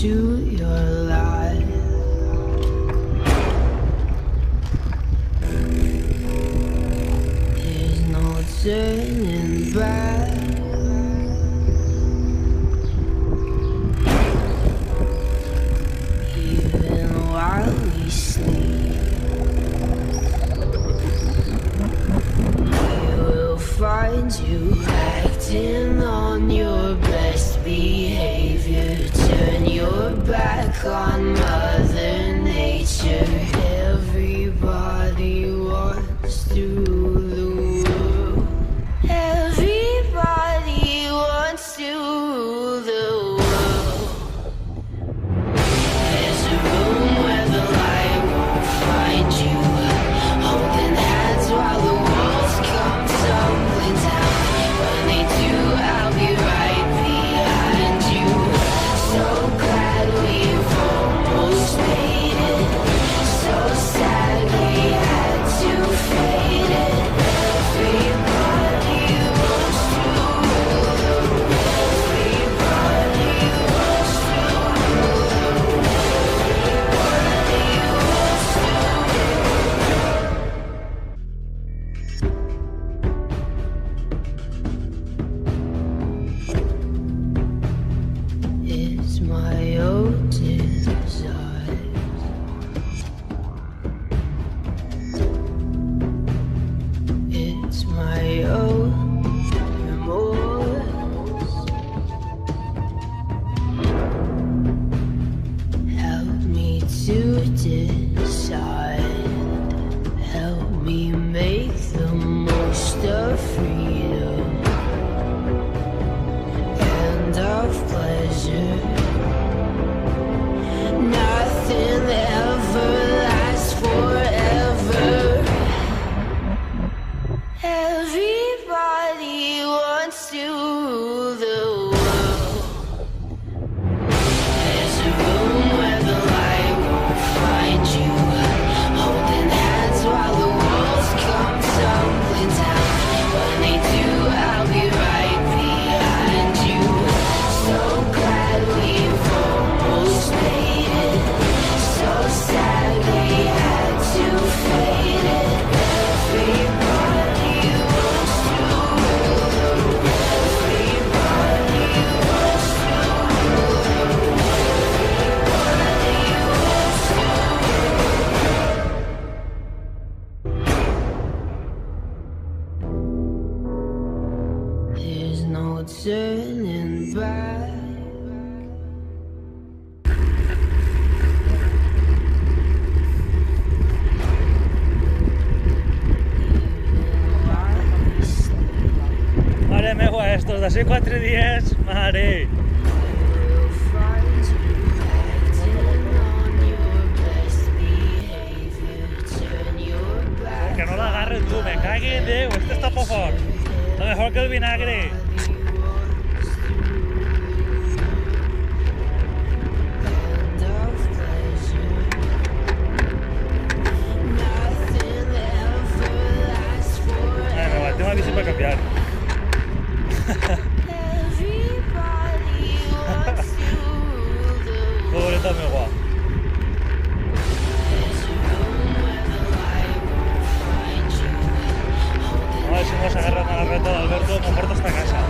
into your life. There's no turning back. Even while we sleep, we will find you acting on your best behavior. Turn your back on Mother Nature. Everybody wants to rule the world. Everybody wants to rule the world. There's a room where the light won't find you, holding hands while the walls come tumbling down. When they do, I'll be right behind you. So glad we've almost made it. So sad we had to fade it. Everybody wants to rule the world. Everybody wants to rule the world. Everybody wants to It's my own desire. It's my own remorse. Help me to decide. Help me make the most of freedom and of pleasure. Nothing ever lasts forever. Everybody wants to rule the world. There's a room where the light won't find you, holding hands while the walls come tumbling down. When they do, I'll be right behind you. So glad we've almost made it. So sad we had to fade it. Everybody wants to rule the world. Everybody wants to rule the world. Everybody wants to. There's no turning back. Mare meva, estos de ser 4 dies, mare. We'll find you acting on your best behavior. Turn your back. Que no l'agarren, tu, me cague en Déu, este està por fort. Lo mejor que el vinagre. And of pleasure. Nothing ever lasts Mare meva, forever. tengo la bici per canviar. Everybody wants to rule the world. Pobreta meva. There's a room where the light won't find you, holding A ver si nos agarran a la reta de Alberto, me porto hasta casa.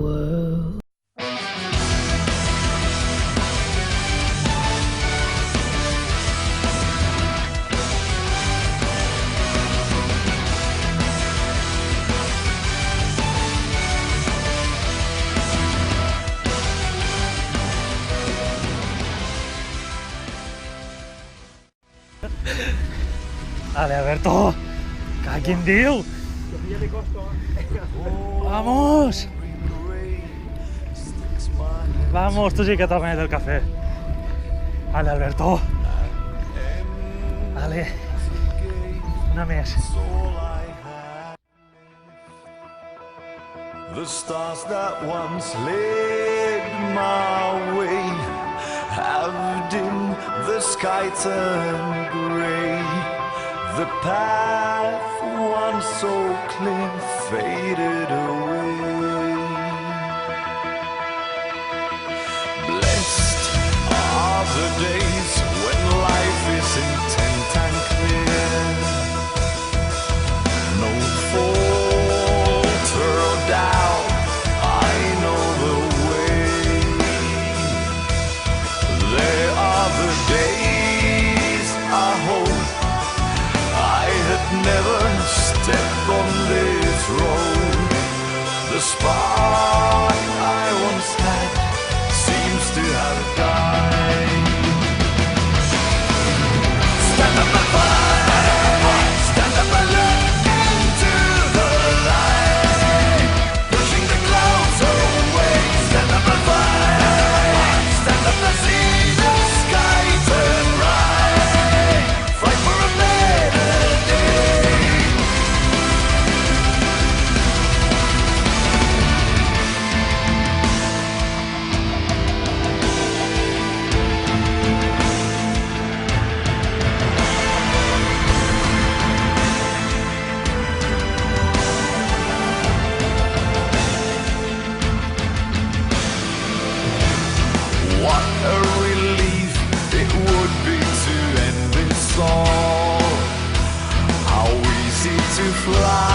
world. Dale, Alberto. Caguen Déu. Vamos. Vamos, tu sí que t'ha el cafè. Dale, Alberto. Dale. Una més. The stars that once led my way have dimmed, the sky turned grey. The path once so clear faded away. Blessed are the days when life is intent and clear. No falter or doubt, I know the way. There are the days I hope I had never stepped on this road. The spark I once had seems to have died. Stand up and fight, stand up and look into the light, pushing the clouds away. Stand up and fight, stand up and see the sky turn bright. Fight for a better day. What a relief it would be to end this all. How easy to fly